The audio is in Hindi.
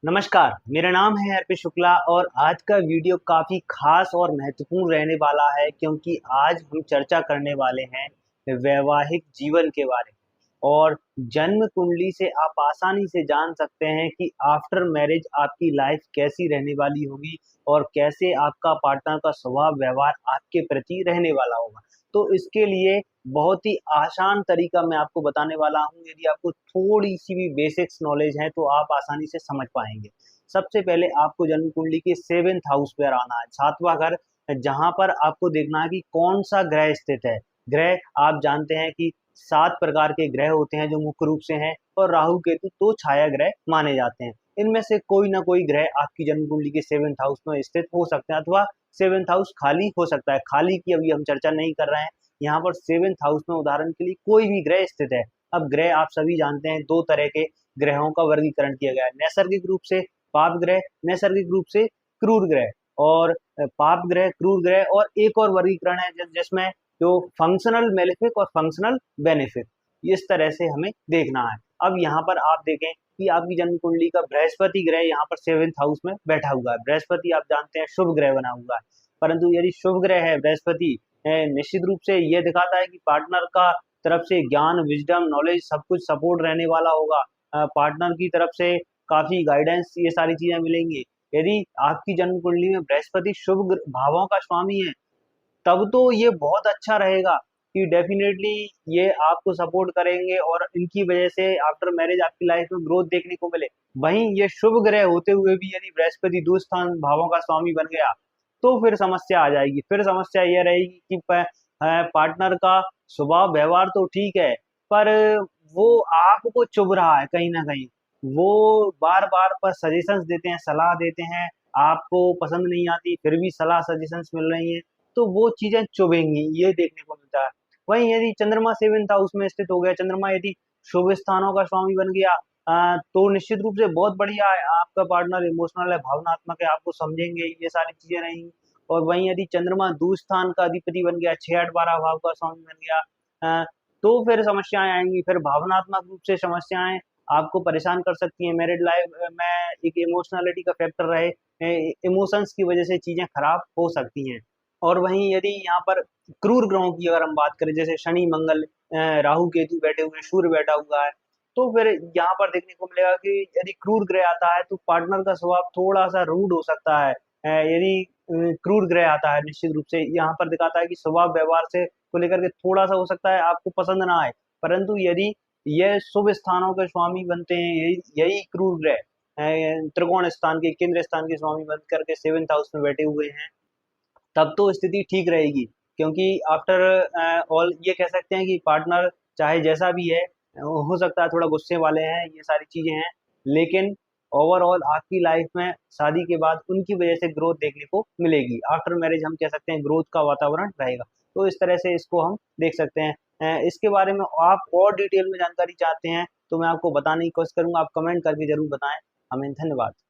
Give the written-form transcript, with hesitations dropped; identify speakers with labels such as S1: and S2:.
S1: नमस्कार, मेरा नाम है अर्पित शुक्ला और आज का वीडियो काफ़ी खास और महत्वपूर्ण रहने वाला है क्योंकि आज हम चर्चा करने वाले हैं वैवाहिक जीवन के बारे में। और जन्म कुंडली से आप आसानी से जान सकते हैं कि आफ्टर मैरिज आपकी लाइफ कैसी रहने वाली होगी और कैसे आपका पार्टनर का स्वभाव व्यवहार आपके प्रति रहने वाला होगा। तो इसके लिए बहुत ही आसान तरीका मैं आपको बताने वाला हूँ। यदि आपको थोड़ी-सी भी बेसिक्स नॉलेज है तो आप आसानी से समझ पाएँगे। सबसे पहले आपको जन्म कुंडली के 7th हाउस पर आना है, 7वां घर, जहाँ पर आपको देखना है कि कौन-सा ग्रह स्थित है। ग्रह आप जानते हैं कि 7 प्रकार के ग्रह होते हैं जो मुख्य रूप से हैं और राहु, केतु तो छाया ग्रह माने जाते हैं। इनमें से कोई ना कोई ग्रह आपकी जन्म कुंडली के 7th हाउस में स्थित हो सकते हैं अथवा 7th हाउस खाली हो सकता है। खाली की अभी हम चर्चा नहीं कर रहे हैं। यहाँ पर 7th हाउस में उदाहरण के लिए कोई भी ग्रह स्थित है। अब ग्रह आप सभी जानते हैं 2 तरह के ग्रहों का वर्गीकरण किया गया है। नैसर्गिक रूप से पाप ग्रह, नैसर्गिक रूप से क्रूर ग्रह। और पाप ग्रह, क्रूर ग्रह और एक और वर्गीकरण है जिसमें जो फंक्शनल मेलेफिक और फंक्शनल बेनिफिक, इस तरह से हमें देखना है। अब यहाँ पर आप देखें कि आपकी जन्म कुंडली का बृहस्पति ग्रह यहाँ पर 7th हाउस में बैठा हुआ है। बृहस्पति आप जानते हैं शुभ ग्रह बना हुआ है, परंतु यदि शुभ ग्रह है बृहस्पति, निश्चित रूप से ये दिखाता है कि पार्टनर का तरफ से ज्ञान, विजडम, नॉलेज सब कुछ सपोर्ट रहने वाला होगा। पार्टनर की तरफ से काफ़ी गाइडेंस, ये सारी चीज़ें मिलेंगी। यदि आपकी जन्म कुंडली में बृहस्पति शुभ भावों का स्वामी है, तब तो ये बहुत अच्छा रहेगा कि डेफिनेटली ये आपको सपोर्ट करेंगे और इनकी वजह से आफ्टर मैरिज आपकी लाइफ में ग्रोथ देखने को मिले। वहीं ये शुभ ग्रह होते हुए भी यदि बृहस्पति दुस्थान भावों का स्वामी बन गया तो फिर समस्या आ जाएगी। फिर समस्या ये रहेगी कि पार्टनर का स्वभाव व्यवहार तो ठीक है, पर वो आपको चुभ रहा है कहीं ना कहीं। वो बार बार पर सजेशंस देते हैं, सलाह देते हैं, आपको पसंद नहीं आती फिर भी सलाह सजेशंस मिल रही हैं, तो वो चीजें चुभेंगी, ये देखने को मिलता है। वहीं यदि चंद्रमा 7th हाउस में स्थित हो गया, चंद्रमा यदि शुभ स्थानों का स्वामी बन गया, तो निश्चित रूप से बहुत बढ़िया है। आपका पार्टनर इमोशनल है, भावनात्मक है, आपको समझेंगे, ये सारी चीजें रहेंगी। और वहीं यदि चंद्रमा दूस्थान का अधिपति बन गया, 6, 8, 12 भाव का स्वामी बन गया, तो फिर समस्याएं आएंगी। फिर भावनात्मक रूप से समस्याएं आपको परेशान कर सकती हैं। मैरिड लाइफ में एक इमोशनलिटी का फैक्टर रहे, इमोशंस की वजह से चीजें खराब हो सकती हैं। और वहीं यदि यहाँ पर क्रूर ग्रहों की अगर हम बात करें, जैसे शनि, मंगल, राहु, केतु बैठे हुए हैं, सूर्य बैठा हुआ है, तो फिर यहाँ पर देखने को मिलेगा कि यदि क्रूर ग्रह आता है तो पार्टनर का स्वभाव थोड़ा सा रूड हो सकता है। यदि क्रूर ग्रह आता है, निश्चित रूप से यहाँ पर दिखाता है कि स्वभाव व्यवहार से को लेकर के थोड़ा सा हो सकता है आपको पसंद ना आए। परंतु यदि यह शुभ स्थानों के स्वामी बनते हैं, यही यही क्रूर ग्रह त्रिकोण स्थान के, केंद्र स्थान के स्वामी बन करके 7th हाउस में बैठे हुए हैं, तब तो स्थिति ठीक रहेगी। क्योंकि आफ्टर ऑल ये कह सकते हैं कि पार्टनर चाहे जैसा भी है, हो सकता है थोड़ा गुस्से वाले हैं, ये सारी चीजें हैं, लेकिन ओवरऑल आपकी लाइफ में शादी के बाद उनकी वजह से ग्रोथ देखने को मिलेगी। आफ्टर मैरिज हम कह सकते हैं ग्रोथ का वातावरण रहेगा। तो इस तरह से इसको हम देख सकते हैं। इसके बारे में आप और डिटेल में जानकारी चाहते हैं तो मैं आपको बताने की कोशिश करूंगा। आप कमेंट करके जरूर बताएं। हमें धन्यवाद।